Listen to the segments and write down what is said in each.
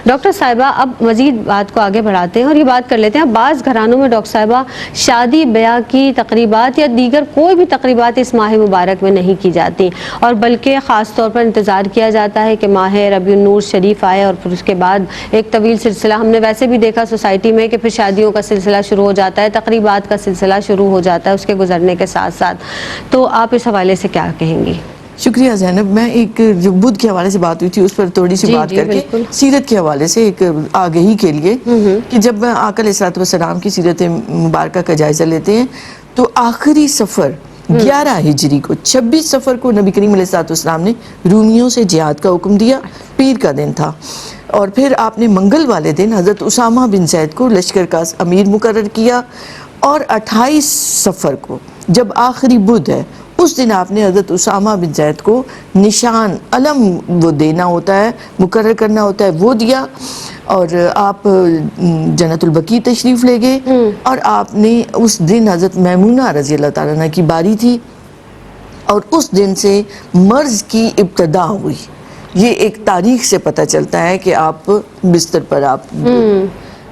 Doctor صاحبہ اب مزید بات کو آگے بڑھاتے ہیں اور یہ بات کر لیتے ہیں. بعض گھرانوں میں ڈاکٹر صاحبہ شادی بیاہ کی تقریبات یا دیگر کوئی بھی تقریبات اس ماہ مبارک میں نہیں کی جاتی اور بلکہ خاص طور پر انتظار کیا جاتا ہے کہ ماہ ربیع النور شریف آئے اور پھر اس کے بعد ایک طویل سلسلہ ہم نے ویسے بھی دیکھا سوسائٹی میں کہ پھر شادیوں کا سلسلہ شروع ہو جاتا ہے, تقریبات کا سلسلہ شروع ہو جاتا ہے اس کے گزرنے کے ساتھ ساتھ. تو آپ اس حوالے سے کیا کہیں گی؟ شکریہ زینب. میں ایک جو بدھ کے حوالے سے بات ہوئی تھی اس پر تھوڑی سی بات کر کے سیرت کے حوالے سے ایک آگہی کے لیے کہ جب آقا علیہ السلام کی سیرت مبارکہ کا جائزہ لیتے ہیں تو آخری سفر 11 ہجری کو 26 سفر کو نبی کریم علیہ السلام نے رومیوں سے جہاد کا حکم دیا. پیر کا دن تھا اور پھر آپ نے منگل والے دن حضرت اسامہ بن زید کو لشکر کا امیر مقرر کیا اور 28 سفر کو جب آخری بدھ ہے اس دن آپ نے حضرت اسامہ بن زید کو نشان علم وہ دینا ہوتا ہے, مقرر کرنا ہوتا ہے, وہ دیا اور آپ جنت البقیع تشریف لے گئے اور آپ نے اس دن حضرت میمونہ رضی اللہ تعالیٰ عنہ کی باری تھی اور اس دن سے مرض کی ابتدا ہوئی. یہ ایک تاریخ سے پتہ چلتا ہے کہ آپ بستر پر آپ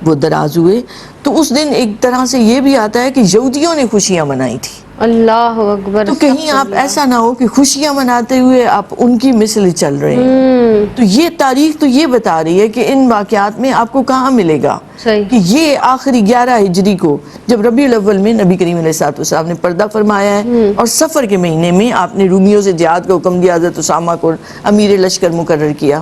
وہ دراز ہوئے. تو اس دن ایک طرح سے یہ بھی آتا ہے کہ یہودیوں نے خوشیاں منائی تھی. اللہ اکبر. تو کہیں آپ ایسا نہ ہو کہ خوشیاں مناتے ہوئے آپ ان کی مثل چل رہے ہیں. تو یہ تاریخ تو یہ بتا رہی ہے کہ ان واقعات میں آپ کو کہاں ملے گا کہ یہ آخری 11 ہجری کو جب ربیع الاول میں نبی کریم علیہ السلام نے پردہ فرمایا ہے اور سفر کے مہینے میں آپ نے رومیوں سے جہاد کا حکم دیا, حضرت اسامہ کو امیر لشکر مقرر کیا.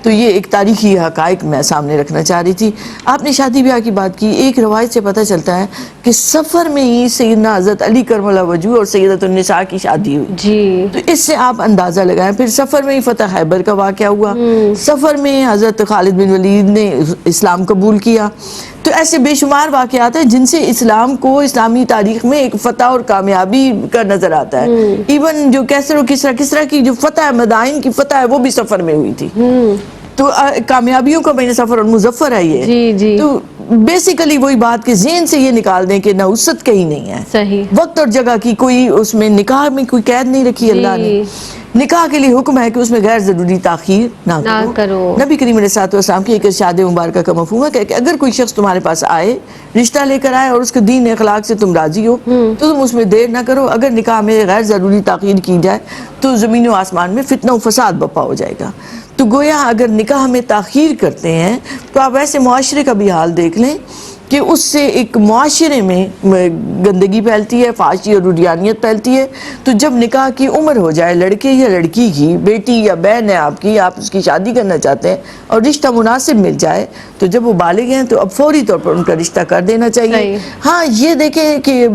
تو یہ ایک تاریخی حقائق میں سامنے رکھنا چاہ رہی تھی. آپ نے شادی بیاہ کی بات کی. ایک روایت سے پتہ چلتا ہے کہ سفر میں ہی سیدنا حضرت علی کرم اللہ وجہہ اور سیدۃ النساء کی شادی ہوئی جی. تو اس سے آپ اندازہ لگائیں. پھر سفر میں ہی فتح خیبر کا واقعہ ہوا, سفر میں حضرت خالد بن ولید نے اسلام قبول کیا. تو ایسے بے شمار واقعات ہیں جن سے اسلام کو اسلامی تاریخ میں ایک فتح اور کامیابی کا نظر آتا ہے. ایون جو کیسر و کسرا کی جو فتح ہے, مدائن کی فتح ہے, وہ بھی سفر میں ہوئی تھی. تو کامیابیوں کا بین سفر اور مظفر ہے یہ. تو بیسیکلی وہی بات کہ ذہن سے یہ نکال دیں کہ نحوست کہیں نہیں ہے. صحیح. وقت اور جگہ کی کوئی اس میں نکاح میں کوئی قید نہیں رکھی اللہ نے. نکاح کے لیے حکم ہے کہ اس میں غیر ضروری تاخیر نہ کرو. نبی کریم علیہ السلام کی ایک ارشاد مبارکہ کا مفہوم ہے کہ اگر کوئی شخص تمہارے پاس آئے, رشتہ لے کر آئے اور اس کے دین اخلاق سے تم راضی ہو تو تم اس میں دیر نہ کرو. اگر نکاح میں غیر ضروری تاخیر کی جائے تو زمین و آسمان میں فتنہ و فساد بپا ہو جائے گا. تو گویا اگر نکاح میں تاخیر کرتے ہیں تو آپ ایسے معاشرے کا بھی حال دیکھ لیں کہ اس سے ایک معاشرے میں گندگی پھیلتی ہے, فحاشی اور عریانیت پھیلتی ہے. تو جب نکاح کی عمر ہو جائے لڑکے یا لڑکی کی, بیٹی یا بہن ہے آپ کی, آپ اس کی شادی کرنا چاہتے ہیں اور رشتہ مناسب مل جائے تو جب وہ بالغ ہیں تو اب فوری طور پر ان کا رشتہ کر دینا چاہیے. ہاں یہ دیکھیں کہ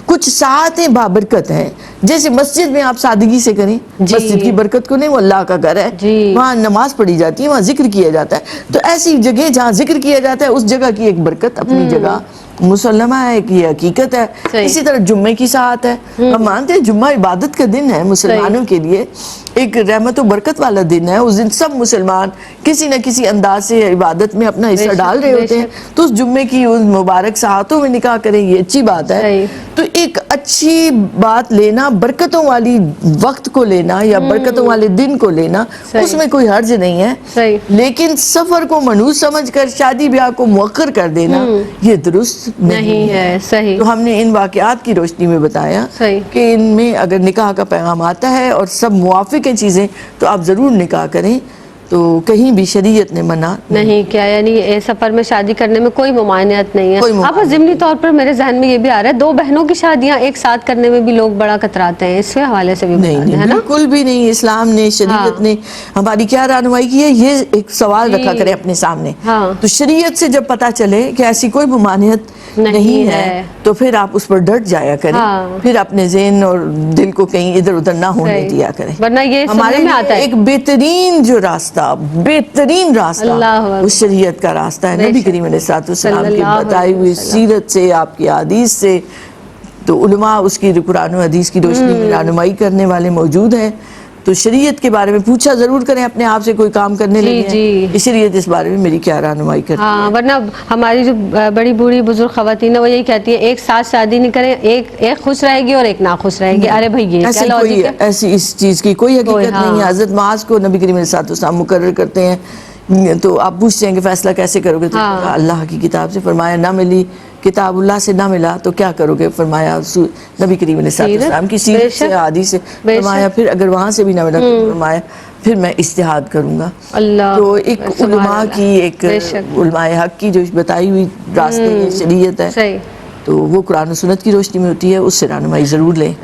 کچھ ساعتیں بابرکت ہیں. جیسے مسجد میں آپ سادگی سے کریں, مسجد کی برکت کو نہیں, وہ اللہ کا گھر ہے, وہاں نماز پڑھی جاتی ہے, وہاں ذکر کیا جاتا ہے. تو ایسی جگہ جہاں ذکر کیا جاتا ہے اس جگہ کی ایک برکت اپنی جگہ مسلمہ ہے, کہ یہ حقیقت ہے. اسی طرح جمعے کی ساعت ہے. ہم مانتے ہیں جمعہ عبادت کا دن ہے مسلمانوں کے لیے, ایک رحمت و برکت والا دن ہے. اس دن سب مسلمان کسی نہ کسی انداز سے عبادت میں اپنا حصہ ڈال رہے ہوتے ہیں. تو اس جمعے کی ان مبارک ساعتوں میں نکاح کریں, یہ اچھی بات ہے. تو ایک اچھی بات لینا, برکتوں والی وقت کو لینا یا برکتوں والے دن کو لینا, اس میں کوئی حرج نہیں ہے. لیکن سفر کو منحوس سمجھ کر شادی بیاہ کو مؤخر کر دینا یہ درست نہیں ہے. صحیح. تو ہم نے ان واقعات کی روشنی میں بتایا کہ ان میں اگر نکاح کا پیغام آتا ہے اور سب موافق ہیں چیزیں تو آپ ضرور نکاح کریں. تو کہیں بھی شریعت نے منع نہیں کیا, یعنی سفر میں شادی کرنے میں کوئی ممانعت نہیں ہے. اب ضمنی طور پر میرے ذہن میں یہ بھی آ رہا ہے, 2 بہنوں کی شادیاں ایک ساتھ کرنے میں بھی لوگ بڑا کتراتے ہیں. اس کے حوالے سے بھی نہیں, بالکل بھی نہیں. اسلام نے, شریعت نے ہماری کیا رہنمائی کی ہے, یہ ایک سوال رکھا کرے اپنے سامنے. تو شریعت سے جب پتہ چلے کہ ایسی کوئی ممانعت نہیں ہے تو پھر آپ اس پر ڈٹ جایا کریں. پھر اپنے ذہن اور دل کو کہیں ادھر ادھر نہ ہونے دیا کریں. ورنہ یہ ہمارے لیے ایک بہترین جو راستہ, بہترین راستہ اس شریعت کا راستہ ہے نبی کریم علیہ السلام کی بتائی ہوئی سیرت سے, آپ کی حدیث سے. تو علماء اس کی قرآن و حدیث کی روشنی میں رہنمائی کرنے والے موجود ہیں. تو شریعت کے بارے میں پوچھا ضرور کریں اپنے آپ سے, کوئی کام کرنے لگے ہیں شریعت اس بارے میں میری کیا رہنمائی کرتی ہے. ورنہ ہماری جو بڑی بوڑھی بزرگ خواتین ہیں وہ یہی کہتی ہیں ایک ساتھ شادی نہیں کریں, ایک خوش رہے گی اور ایک ناخوش رہے گی. ارے بھائی یہ کیا لاجک ہے؟ ایسی اس چیز کی کوئی حقیقت نہیں ہے. حضرت معاذ کو نبی کریم علیہ السلام مقرر کرتے ہیں تو آپ پوچھتے ہیں کہ فیصلہ کیسے کرو گے؟ تو اللہ کی کتاب سے. فرمایا نہ ملی کتاب اللہ سے نہ ملا تو کیا کرو گے؟ فرمایا نبی کریم علیہ السلام کی سیرت سے حدیث سے. فرمایا پھر اگر وہاں سے بھی نہ ملا تو فرمایا پھر میں اجتہاد کروں گا. تو ایک علماء کی ایک علماء حق کی جو بتائی ہوئی راستے شریعت ہے تو وہ قرآن و سنت کی روشنی میں ہوتی ہے, اس سے رہنمائی ضرور لیں.